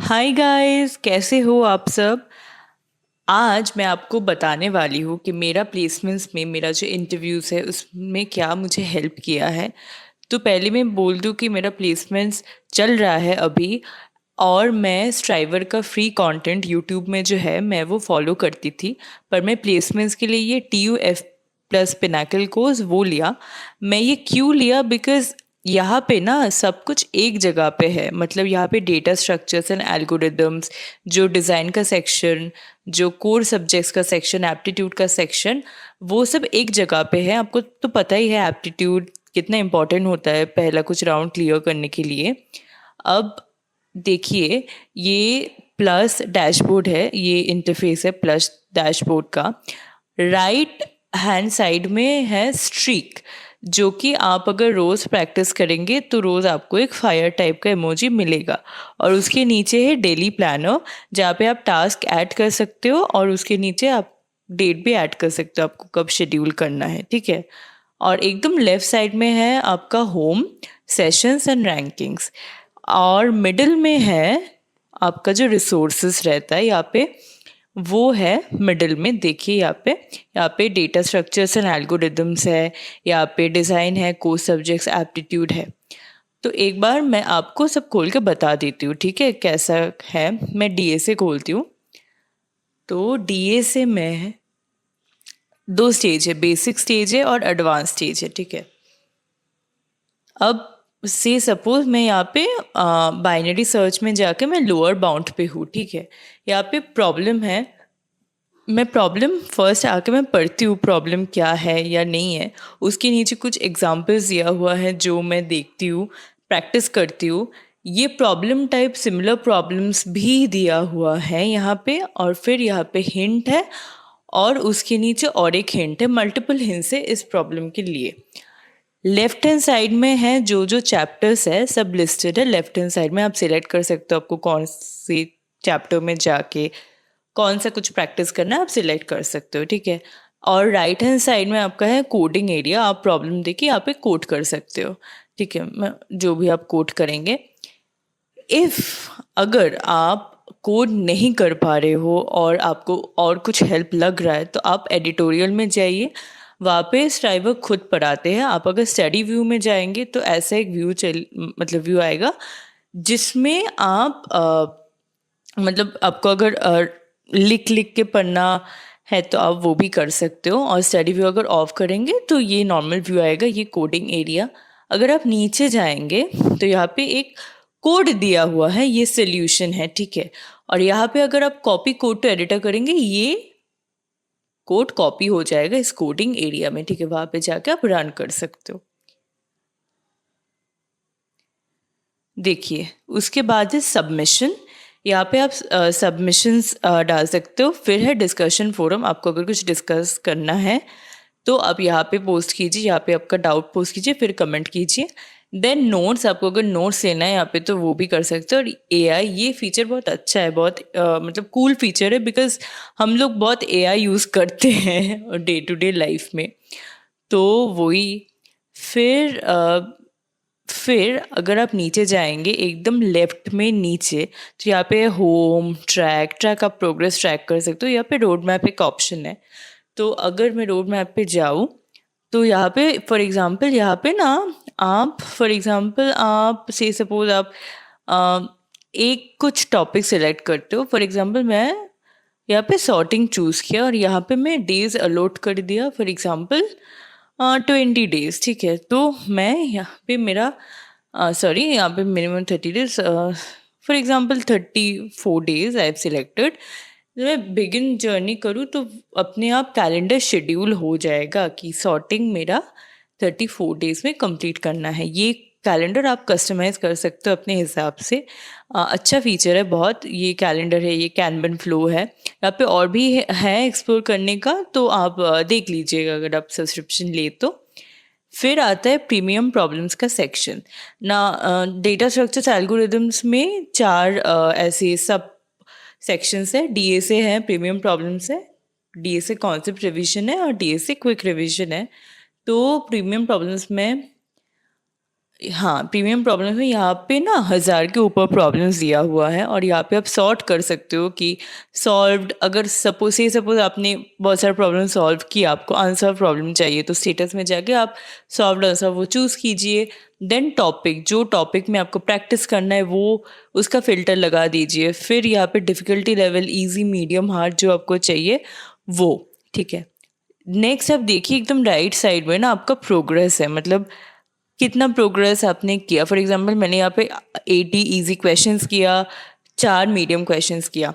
Hi guys, कैसे हो आप सब। आज मैं आपको बताने वाली हूँ कि मेरा प्लेसमेंट्स में मेरा जो इंटरव्यूज़ है उसमें क्या मुझे हेल्प किया है। तो पहले मैं बोल दूँ कि मेरा प्लेसमेंट्स चल रहा है अभी, और मैं स्ट्राइवर का फ्री कंटेंट यूट्यूब में जो है मैं वो फॉलो करती थी। पर मैं प्लेसमेंट्स के लिए ये TUF+ पिनाकल कोर्स वो लिया। मैं ये क्यों लिया, बिकॉज यहाँ पे ना सब कुछ एक जगह पे है। मतलब यहाँ पे डेटा स्ट्रक्चर्स एंड एल्गोरिदम्स, जो डिज़ाइन का सेक्शन, जो कोर सब्जेक्ट्स का सेक्शन, एप्टीट्यूड का सेक्शन, वो सब एक जगह पे है। आपको तो पता ही है एप्टीट्यूड कितना इम्पोर्टेंट होता है पहला कुछ राउंड क्लियर करने के लिए। अब देखिए, ये प्लस डैशबोर्ड है, ये इंटरफेस है प्लस डैशबोर्ड का। राइट हैंड साइड में है स्ट्रीक, जो कि आप अगर रोज़ प्रैक्टिस करेंगे तो रोज़ आपको एक फायर टाइप का इमोजी मिलेगा। और उसके नीचे है डेली प्लानर, जहाँ पे आप टास्क ऐड कर सकते हो, और उसके नीचे आप डेट भी ऐड कर सकते हो आपको कब शेड्यूल करना है, ठीक है। और एकदम लेफ्ट साइड में है आपका होम, सेशंस एंड रैंकिंग्स। और मिडिल में है आपका जो रिसोर्सेस रहता है यहाँ पे, वो है मिडिल में। देखिए यहाँ पे डेटा स्ट्रक्चर्स एंड एल्गोरिदम्स है, यहाँ पे डिज़ाइन है, कोर्स सब्जेक्ट्स, एप्टीट्यूड है। तो एक बार मैं आपको सब खोल के बता देती हूँ, ठीक है, कैसा है। मैं DA से खोलती हूँ। तो DA से मैं दो स्टेज है, बेसिक स्टेज है और एडवांस स्टेज है, ठीक है। अब से सपोज मैं यहाँ पे बाइनरी सर्च में जाके मैं लोअर बाउंड पे हूँ, ठीक है। यहाँ पे प्रॉब्लम है, मैं प्रॉब्लम फर्स्ट आके मैं पढ़ती हूँ प्रॉब्लम क्या है या नहीं है। उसके नीचे कुछ एग्जांपल्स दिया हुआ है जो मैं देखती हूँ, प्रैक्टिस करती हूँ। ये प्रॉब्लम टाइप सिमिलर प्रॉब्लम्स भी दिया हुआ है यहाँ पे, और फिर यहाँ पे हिंट है, और उसके नीचे और एक हिंट है, मल्टीपल हिंट्स है इस प्रॉब्लम के लिए। लेफ्ट हैंड साइड में है जो जो चैप्टर्स है सब लिस्टेड है। लेफ्ट हैंड साइड में आप सिलेक्ट कर सकते हो आपको कौन सी चैप्टर में जाके कौन सा कुछ प्रैक्टिस करना है, आप सिलेक्ट कर सकते हो, ठीक है। और राइट हैंड साइड में आपका है कोडिंग एरिया, आप प्रॉब्लम देखिए यहाँ पे कोड कर सकते हो, ठीक है। जो भी आप कोड करेंगे, इफ़ अगर आप कोड नहीं कर पा रहे हो और आपको और कुछ हेल्प लग रहा है तो आप एडिटोरियल में जाइए, वहाँ पे स्ट्राइवर खुद पढ़ाते हैं। आप अगर स्टडी व्यू में जाएंगे तो ऐसा एक मतलब व्यू आएगा जिसमें आप मतलब आपको अगर लिख लिख के पढ़ना है तो आप वो भी कर सकते हो। और स्टडी व्यू अगर ऑफ करेंगे तो ये नॉर्मल व्यू आएगा, ये कोडिंग एरिया। अगर आप नीचे जाएंगे तो यहाँ पे एक कोड दिया हुआ है, ये सोल्यूशन है, ठीक है। और यहाँ पे अगर आप कॉपी कोड टू एडिटर करेंगे, ये कोड कॉपी हो जाएगा इस कोडिंग एरिया में, ठीक है। वहाँ पे जाके आप रन कर सकते हो। देखिए, उसके बाद है सबमिशन। यहाँ पे आप सबमिशंस डाल सकते हो। फिर है डिस्कशन फोरम, आपको अगर कुछ डिस्कस करना है तो आप यहाँ पे पोस्ट कीजिए, यहाँ पे आपका डाउट पोस्ट कीजिए, फिर कमेंट कीजिए। देन नोट्स, आपको अगर नोट्स लेना है यहाँ पे तो वो भी कर सकते हो। और AI, ये फीचर बहुत अच्छा है, बहुत मतलब कूल फीचर है, बिकॉज हम लोग बहुत AI यूज़ करते हैं डे टू डे लाइफ में। तो वही। फिर फिर अगर आप नीचे जाएंगे एकदम लेफ्ट में नीचे, तो यहाँ पे होम, ट्रैक आप प्रोग्रेस ट्रैक कर सकते हो। यहाँ पे रोड मैप एक ऑप्शन है। तो अगर मैं रोड मैप पे जाऊँ तो यहाँ पे फॉर एग्जांपल, यहाँ पे ना आप फॉर एग्जांपल आप से सपोज आप अ, एक कुछ टॉपिक सेलेक्ट करते हो। फॉर एग्जांपल मैं यहाँ पे सॉर्टिंग चूज़ किया और यहाँ पे मैं डेज अलॉट कर दिया, फॉर एग्जांपल 20 डेज, ठीक है। तो मैं यहाँ पे मेरा सॉरी, यहाँ पे minimum 30 days, for example 34 days I have selected. जब मैं बिगिन जर्नी करूँ तो अपने आप कैलेंडर शेड्यूल हो जाएगा कि सॉर्टिंग मेरा 34 डेज में कंप्लीट करना है। ये कैलेंडर आप कस्टमाइज़ कर सकते हो अपने हिसाब से। अच्छा फीचर है बहुत, ये कैलेंडर है, ये कैनवन फ्लो है। यहाँ पे और भी है एक्सप्लोर करने का, तो आप देख लीजिएगा अगर आप सब्सक्रिप्शन ले तो। फिर आता है प्रीमियम प्रॉब्लम्स का सेक्शन ना। डेटा स्ट्रक्चर्स एल्गोरिदम्स में चार ऐसे सब सेक्शंस है। DA से है प्रीमियम प्रॉब्लम्स है, DA से कॉन्सेप्ट रिवीजन है, और DA से क्विक रिवीजन है। तो प्रीमियम प्रॉब्लम्स में हाँ, प्रीमियम प्रॉब्लम्स में यहाँ पे ना 1000 के ऊपर प्रॉब्लम्स दिया हुआ है और यहाँ पे आप सॉर्ट कर सकते हो कि सॉल्व्ड, अगर सपोज आपने बहुत सारे प्रॉब्लम सॉल्व किया, आपको आंसर प्रॉब्लम चाहिए तो स्टेटस में जाके आप सॉल्व्ड आंसर वो चूज़ कीजिए। देन टॉपिक, जो टॉपिक में आपको प्रैक्टिस करना है वो उसका फ़िल्टर लगा दीजिए। फिर यहाँ पे difficulty level easy, medium, hard जो आपको चाहिए वो, ठीक है। नेक्स्ट आप देखिए एकदम राइट साइड में ना आपका प्रोग्रेस है, मतलब कितना प्रोग्रेस आपने किया। फॉर एग्जांपल मैंने यहाँ पे 80 इजी क्वेश्चंस किया, 4 मीडियम क्वेश्चंस किया।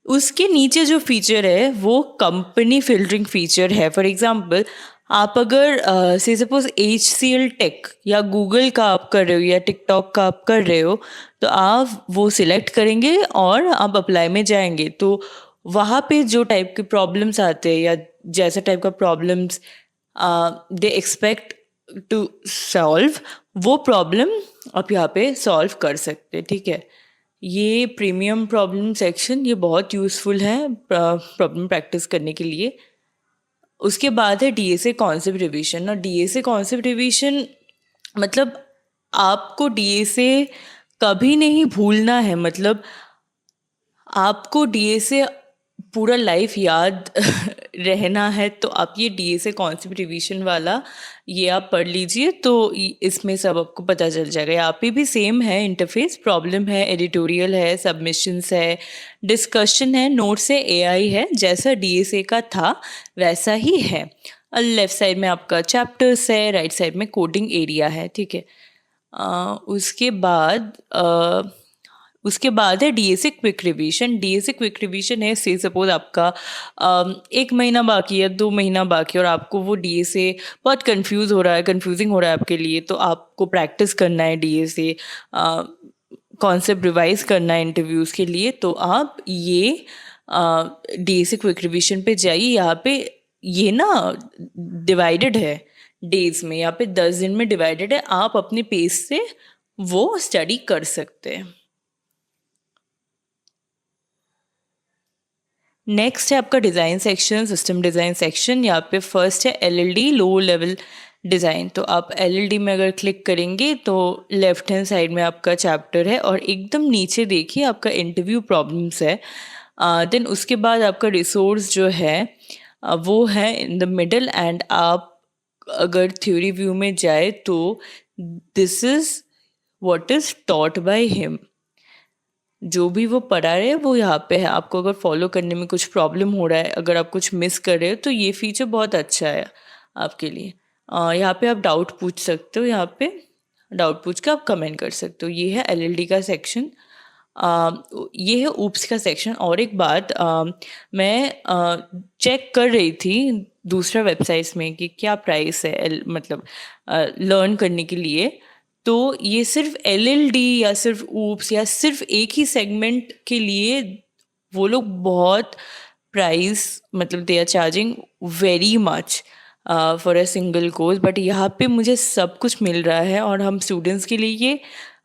उसके नीचे जो फीचर है वो कंपनी फिल्टरिंग फीचर है। फॉर एग्जांपल आप अगर से सपोज HCL टेक या गूगल का आप कर रहे हो या टिकटॉक का आप कर रहे हो, तो आप वो सिलेक्ट करेंगे और आप अप्लाई में जाएंगे, तो वहाँ पे जो टाइप के प्रॉब्लम्स आते हैं या जैसा टाइप का problems they expect to solve, वो प्रॉब्लम आप यहाँ पे सॉल्व कर सकते हैं, ठीक है। ये प्रीमियम प्रॉब्लम सेक्शन ये बहुत यूज़फुल है प्रॉब्लम प्रैक्टिस करने के लिए। उसके बाद है DSA कॉन्सेप्ट रिवीजन। और DSA कॉन्सेप्ट रिवीजन मतलब आपको DSA कभी नहीं भूलना है, मतलब आपको DSA पूरा लाइफ याद रहना है, तो आप ये DSA कॉन्सेप्ट रिवीजन वाला ये आप पढ़ लीजिए, तो इसमें सब आपको पता चल जाएगा। यहाँ पे भी सेम है, इंटरफेस प्रॉब्लम है, एडिटोरियल है, सबमिशंस है, डिस्कशन है, नोट्स है, AI है, जैसा DSA का था वैसा ही है। लेफ्ट साइड में आपका चैप्टर्स है, राइट साइड में कोडिंग एरिया है, ठीक है। उसके बाद है DSA quick revision. DSA quick revision है, से सपोज आपका 1 महीना बाकी है, 2 महीना बाकी है और आपको वो DSA बहुत कंफ्यूजिंग हो रहा है आपके लिए, तो आपको प्रैक्टिस करना है DSA, कॉन्सेप्ट रिवाइज करना है इंटरव्यूज़ के लिए, तो आप ये DSA क्विक रिवीजन पे जाइए। यहाँ पे ये ना डिवाइडेड है डेज में, यहाँ पे 10 दिन में डिवाइडेड है, आप अपने पेस से वो स्टडी कर सकते हैं। नेक्स्ट है आपका design section, system design section. यहाँ पे फर्स्ट है LLD, लो लेवल डिज़ाइन। तो आप LLD में अगर क्लिक करेंगे तो लेफ्ट हैंड साइड में आपका चैप्टर है और एकदम नीचे देखिए आपका इंटरव्यू प्रॉब्लम्स है। देन उसके बाद आपका रिसोर्स जो है वो है इन द मिडल, एंड आप अगर थ्योरी व्यू में जाए तो this is what is taught by him, जो भी वो पढ़ा रहे हैं वो यहाँ पे है। आपको अगर फॉलो करने में कुछ प्रॉब्लम हो रहा है, अगर आप कुछ मिस कर रहे हो, तो ये फीचर बहुत अच्छा है आपके लिए। यहाँ पे आप डाउट पूछ सकते हो, यहाँ पे डाउट पूछ के आप कमेंट कर सकते हो। ये है LLD का सेक्शन। ये है ऊप्स का सेक्शन। और एक बात, मैं चेक कर रही थी दूसरा वेबसाइट्स में कि क्या प्राइस है मतलब लर्न करने के लिए, तो ये सिर्फ LLD या सिर्फ ऊप्स या सिर्फ एक ही सेगमेंट के लिए वो लोग बहुत प्राइस, मतलब they are charging very much for a single course. But यहाँ पे मुझे सब कुछ मिल रहा है और हम स्टूडेंट्स के लिए ये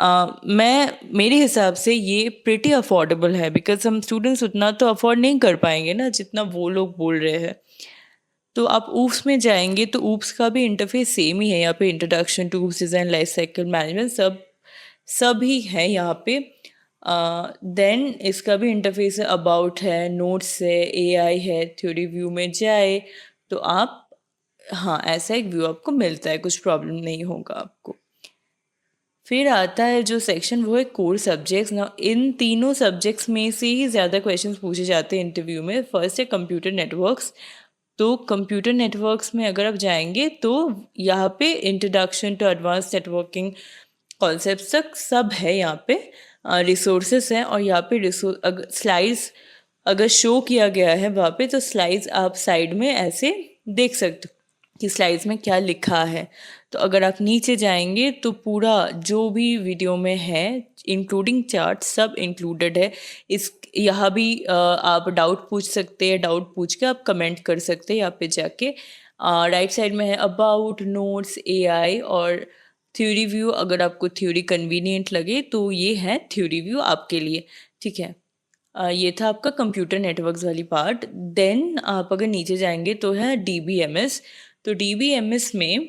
मैं मेरे हिसाब से ये प्रिटी अफोर्डेबल है, बिकॉज हम स्टूडेंट्स उतना तो अफोर्ड नहीं कर पाएंगे ना जितना वो लोग बोल रहे हैं। तो आप ऊप्स में जाएंगे तो ऊप्स का भी इंटरफेस सेम ही है। यहाँ पे introduction to OOPS design, life cycle management, सब ही है यहाँ पे। देन इसका भी इंटरफेस है, अबाउट है, नोट्स है, AI है। थ्योरी व्यू में जाए तो आप, हाँ, ऐसा एक व्यू आपको मिलता है, कुछ प्रॉब्लम नहीं होगा आपको। फिर आता है जो सेक्शन, वो है कोर सब्जेक्ट्स ना। इन तीनों सब्जेक्ट्स में से ही ज़्यादा क्वेश्चंस पूछे जाते हैं इंटरव्यू में। फर्स्ट है कंप्यूटर नेटवर्क्स। तो कंप्यूटर नेटवर्क्स में अगर आप जाएंगे तो यहाँ पे introduction to advance networking concept तक सब है। यहाँ पे रिसोर्सेस हैं और यहाँ पे स्लाइड्स अगर शो किया गया है वहाँ पे, तो स्लाइड्स आप साइड में ऐसे देख सकते हो कि स्लाइड्स में क्या लिखा है। तो अगर आप नीचे जाएंगे तो पूरा जो भी वीडियो में है इंक्लूडिंग चार्ट सब इंक्लूडेड है। इस यहाँ भी आप डाउट पूछ सकते हैं, डाउट पूछ के आप कमेंट कर सकते हैं यहाँ पे जाके। राइट साइड में है अबाउट, नोट्स, AI और थ्योरी व्यू। अगर आपको थ्योरी कन्वीनियंट लगे तो ये है थ्योरी व्यू आपके लिए, ठीक है। ये था आपका कंप्यूटर नेटवर्क्स वाली पार्ट। देन आप अगर नीचे जाएंगे तो है DBMS। तो DBMS में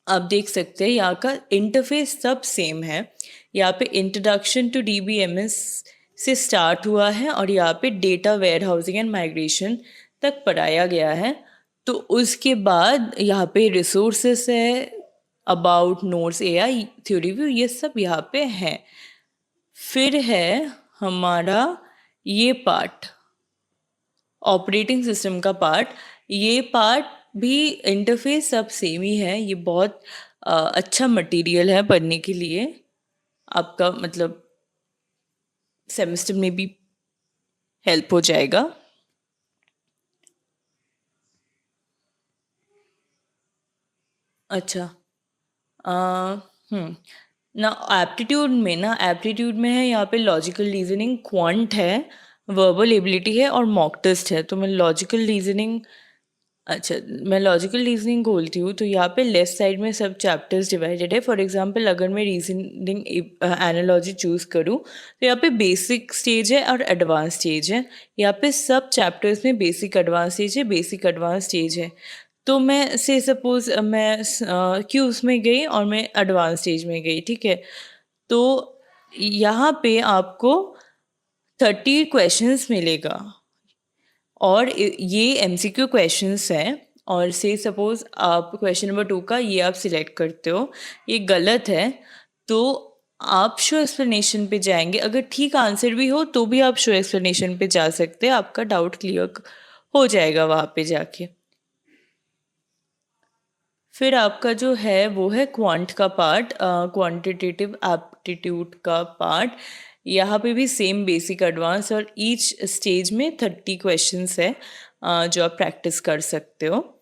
आप देख सकते हैं यहाँ का इंटरफेस सब सेम है। यहाँ पे इंट्रोडक्शन टू डीबीएमएस से स्टार्ट हुआ है और यहाँ पे data warehousing and migration तक पढ़ाया गया है। तो उसके बाद यहाँ पे रिसोर्सेस है, about, notes, AI, theory view, ये सब यहाँ पे हैं। फिर है हमारा ये पार्ट, ऑपरेटिंग सिस्टम का पार्ट। ये पार्ट भी इंटरफेस सब सेम ही है। ये बहुत अच्छा मटेरियल है पढ़ने के लिए, आपका मतलब सेमेस्टर में भी हेल्प हो जाएगा। अच्छा, ना एप्टीट्यूड में है यहाँ पे लॉजिकल रीजनिंग, क्वांट है, वर्बल एबिलिटी है और मॉक टेस्ट है। तो मैं लॉजिकल रीजनिंग बोलती हूँ। तो यहाँ पे लेफ्ट साइड में सब चैप्टर्स डिवाइडेड है। फॉर एग्जांपल अगर मैं रीजनिंग एनालॉजी चूज़ करूँ तो यहाँ पे बेसिक स्टेज है और एडवांस स्टेज है। यहाँ पे सब चैप्टर्स में बेसिक एडवांस स्टेज है, बेसिक एडवांस स्टेज है। तो मैं से सपोज मैं क्यूज में गई और मैं एडवांस स्टेज में गई, ठीक है। तो यहाँ पे आपको 30 क्वेश्चंस मिलेगा और ये एमसीक्यू क्वेश्चंस हैं। और से सपोज आप क्वेश्चन नंबर 2 का ये आप सिलेक्ट करते हो, ये गलत है, तो आप शो एक्सप्लेनेशन पे जाएंगे। अगर ठीक आंसर भी हो तो भी आप शो एक्सप्लेनेशन पे जा सकते हैं, आपका डाउट क्लियर हो जाएगा वहाँ पे जाके। फिर आपका जो है वो है क्वांट का पार्ट, क्वांटिटेटिव एप्टीट्यूड का पार्ट। यहाँ पे भी सेम बेसिक एडवांस और ईच स्टेज में 30 क्वेश्चंस है जो आप प्रैक्टिस कर सकते हो।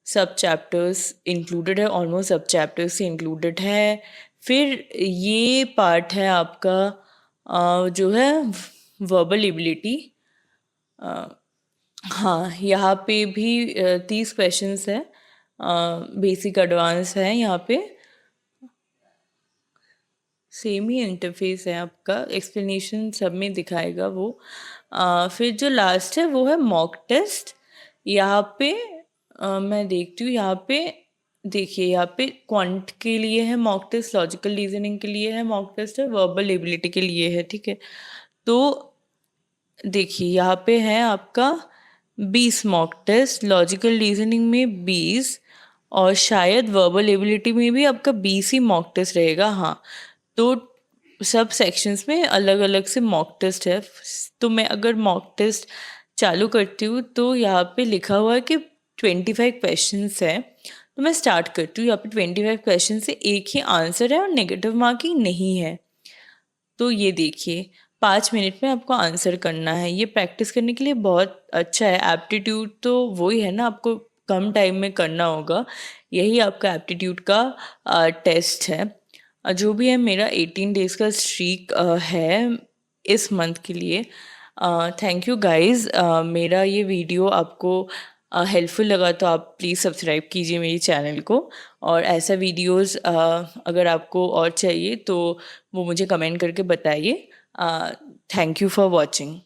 सब चैप्टर्स इंक्लूडेड है, ऑलमोस्ट सब चैप्टर्स इंक्लूडेड है। फिर ये पार्ट है आपका जो है वर्बल एबिलिटी। हाँ, यहाँ पे भी 30 क्वेश्चंस है, बेसिक एडवांस है। यहाँ पे सेम ही इंटरफेस है, आपका एक्सप्लेनेशन सब में दिखाएगा वो। फिर जो लास्ट है वो है मॉक टेस्ट। यहाँ पे मैं देखती हूँ, यहाँ पे देखिए, यहाँ पे क्वांट के लिए है मॉक टेस्ट, लॉजिकल रीजनिंग के लिए है मॉक टेस्ट है, वर्बल एबिलिटी के लिए है, ठीक है। तो देखिए यहाँ पे है आपका 20 मॉक टेस्ट, लॉजिकल रीजनिंग में 20 और शायद वर्बल एबिलिटी में भी आपका 20 ही मॉक टेस्ट रहेगा। हाँ, तो सब सेक्शंस में अलग अलग से मॉक टेस्ट है। तो मैं अगर मॉक टेस्ट चालू करती हूँ तो यहाँ पे लिखा हुआ है कि 25 क्वेश्चंस है। तो मैं स्टार्ट करती हूँ। यहाँ पे 25 क्वेश्चन से एक ही आंसर है और नेगेटिव मार्किंग नहीं है। तो ये देखिए, 5 मिनट में आपको आंसर करना है। ये प्रैक्टिस करने के लिए बहुत अच्छा है। एप्टीट्यूड तो वही है ना, आपको कम टाइम में करना होगा। यही आपका एप्टीट्यूड का टेस्ट है। जो भी है, मेरा 18 डेज का स्ट्रीक है इस मंथ के लिए। Thank you guys. मेरा ये वीडियो आपको हेल्पफुल लगा तो आप प्लीज़ सब्सक्राइब कीजिए मेरी चैनल को। और ऐसा वीडियोस अगर आपको और चाहिए तो वो मुझे कमेंट करके बताइए। Thank you for watching.